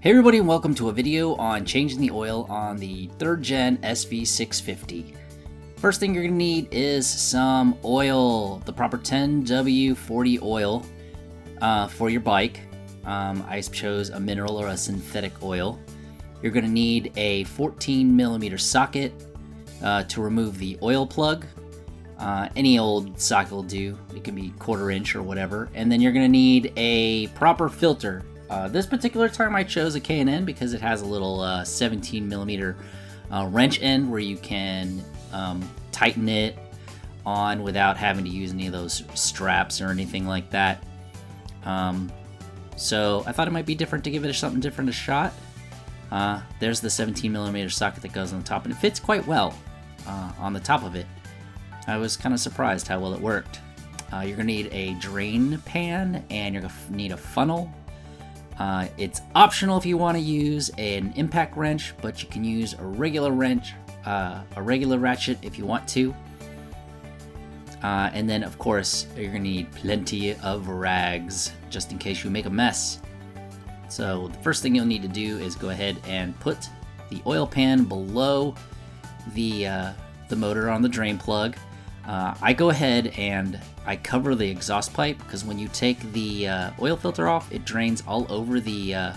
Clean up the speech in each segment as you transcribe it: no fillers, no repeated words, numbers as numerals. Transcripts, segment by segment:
Hey everybody, and welcome to a video on changing the oil on the 3rd Gen SV650. First thing you're going to need is some oil, the proper 10W40 oil for your bike. I chose a mineral or a synthetic oil. You're going to need a 14mm socket to remove the oil plug. Any old socket will do. It can be 1/4 inch or whatever. And then you're going to need a proper filter. This particular time I chose a K&N because it has a little 17mm wrench end where you can tighten it on without having to use any of those straps or anything like that. So I thought it might be different to give it something different a shot. There's the 17mm socket that goes on the top, and it fits quite well on the top of it. I was kind of surprised how well it worked. You're going to need a drain pan, and you're going to need a funnel. It's optional if you want to use an impact wrench, but you can use a regular wrench, a regular ratchet if you want to. And then, of course, you're going to need plenty of rags just in case you make a mess. So the first thing you'll need to do is go ahead and put the oil pan below the motor on the drain plug. I go ahead and I cover the exhaust pipe because when you take the oil filter off, it drains all over the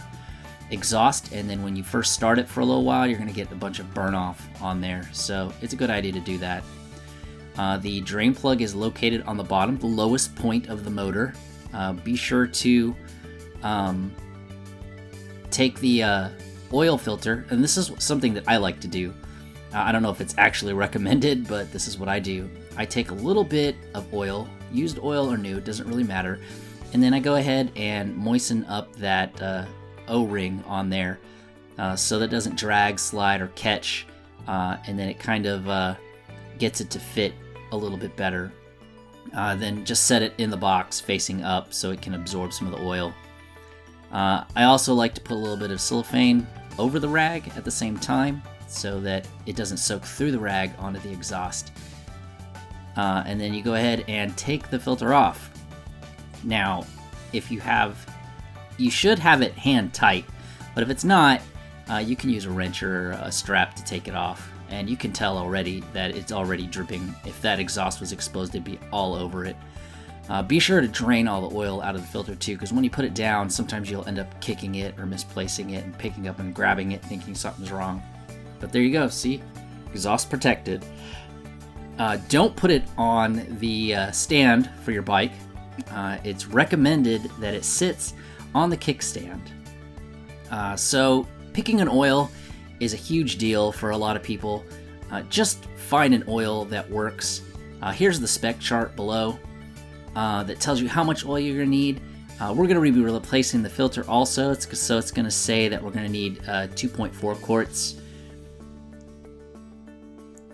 exhaust, and then when you first start it for a little while, you're going to get a bunch of burn off on there. So it's a good idea to do that. The drain plug is located on the bottom, the lowest point of the motor. Be sure to take the oil filter, and this is something that I like to do. I don't know if it's actually recommended, but this is what I do. I take a little bit of oil, used oil or new, it doesn't really matter, and then I go ahead and moisten up that O-ring on there so that it doesn't drag, slide, or catch, and then it kind of gets it to fit a little bit better. Then just set it in the box facing up so it can absorb some of the oil. I also like to put a little bit of cellophane over the rag at the same time so that it doesn't soak through the rag onto the exhaust. And then you go ahead and take the filter off. Now, if you should have it hand tight, but if it's not, you can use a wrench or a strap to take it off. And you can tell already that it's already dripping. If that exhaust was exposed, it'd be all over it. Be sure to drain all the oil out of the filter too, because when you put it down, sometimes you'll end up kicking it or misplacing it and picking up and grabbing it thinking something's wrong. But there you go, see? Exhaust protected. Don't put it on the stand for your bike. It's recommended that it sits on the kickstand. So picking an oil is a huge deal for a lot of people. Just find an oil that works. Here's the spec chart below that tells you how much oil you're going to need. We're going to be replacing the filter also, so it's going to say that we're going to need 2.4 quarts.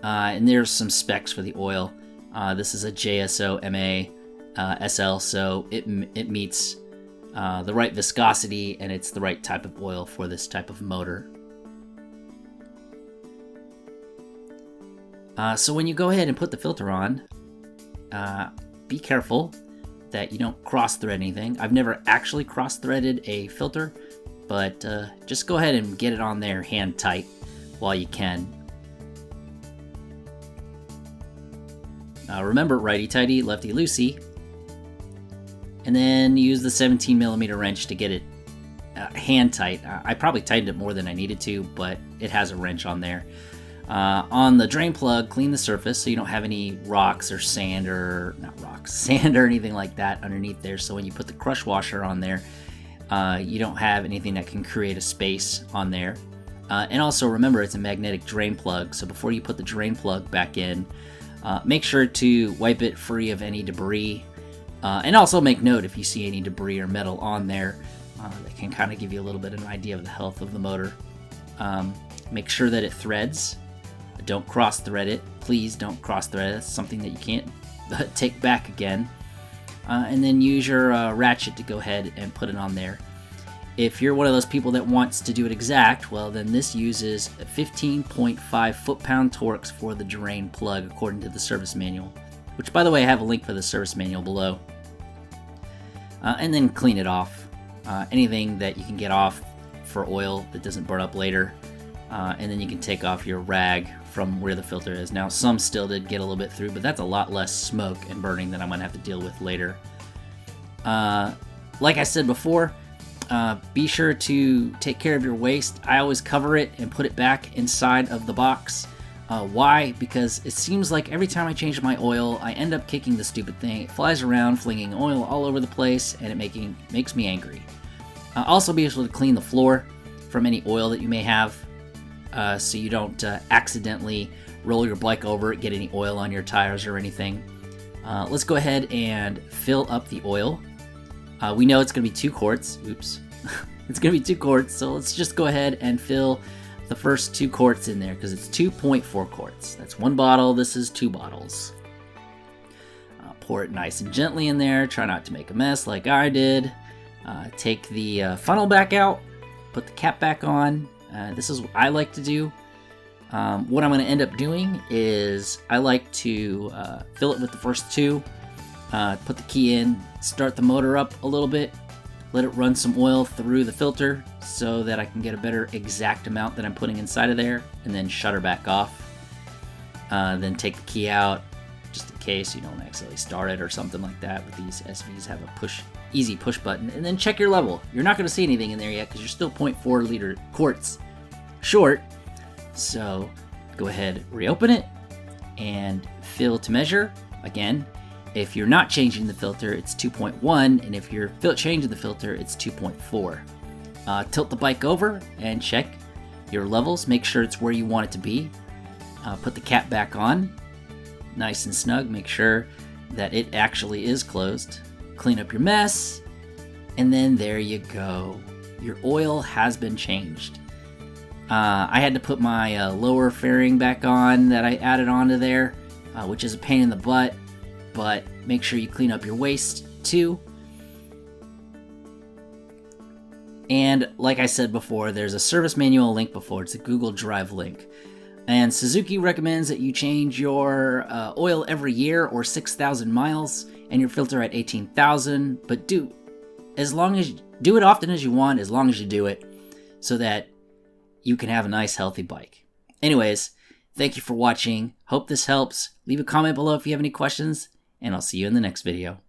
And there's some specs for the oil. This is a JSO MA SL, so it meets the right viscosity, and it's the right type of oil for this type of motor. So when you go ahead and put the filter on, be careful that you don't cross-thread anything. I've never actually cross-threaded a filter, but just go ahead and get it on there hand tight while you can. Remember, righty-tighty, lefty-loosey, and then use the 17mm wrench to get it hand tight. I probably tightened it more than I needed to, but it has a wrench on there. On the drain plug, clean the surface so you don't have any rocks or sand or, sand or anything like that underneath there. So when you put the crush washer on there, you don't have anything that can create a space on there. And also remember, it's a magnetic drain plug, so before you put the drain plug back in, make sure to wipe it free of any debris, and also make note if you see any debris or metal on there. That can kind of give you a little bit of an idea of the health of the motor. Make sure that it threads. Don't cross thread it. Please don't cross thread it. That's something that you can't take back again. And then use your ratchet to go ahead and put it on there. If you're one of those people that wants to do it exact, well, then this uses 15.5 foot-pound torques for the drain plug according to the service manual, which, by the way, I have a link for the service manual below. And then clean it off. Anything that you can get off for oil that doesn't burn up later. And then you can take off your rag from where the filter is. Now, some still did get a little bit through, but that's a lot less smoke and burning that I'm going to have to deal with later. Like I said before, be sure to take care of your waste. I always cover it and put it back inside of the box. Why? Because it seems like every time I change my oil, I end up kicking the stupid thing. It flies around, flinging oil all over the place, and it makes me angry. Also, be able to clean the floor from any oil that you may have, so you don't accidentally roll your bike over it, get any oil on your tires or anything. Let's go ahead and fill up the oil. We know it's going to be 2 quarts. Oops. It's going to be 2 quarts, so let's just go ahead and fill the first 2 quarts in there because it's 2.4 quarts. That's 1 bottle. This is 2 bottles. Pour it nice and gently in there. Try not to make a mess like I did. Take the funnel back out. Put the cap back on. This is what I like to do. What I'm going to end up doing is I like to fill it with the first 2. Put the key in. Start the motor up a little bit. Let it run some oil through the filter so that I can get a better exact amount that I'm putting inside of there, and then shut her back off. Then take the key out, just in case you don't accidentally start it or something like that. But these SVs have a easy push button, and then check your level. You're not going to see anything in there yet because you're still 0.4 liter quarts short. So go ahead, reopen it, and fill to measure. Again, if you're not changing the filter, it's 2.1, and if you're changing the filter, it's 2.4. Tilt the bike over and check your levels. Make sure it's where you want it to be. Put the cap back on, nice and snug. Make sure that it actually is closed. Clean up your mess, and then there you go. Your oil has been changed. I had to put my lower fairing back on that I added onto there, which is a pain in the butt. But make sure you clean up your waste too. And like I said before, there's a service manual link before. It's a Google Drive link. And Suzuki recommends that you change your oil every year or 6,000 miles and your filter at 18,000. But do it often as you want, as long as you do it, so that you can have a nice healthy bike. Anyways, thank you for watching. Hope this helps. Leave a comment below if you have any questions, and I'll see you in the next video.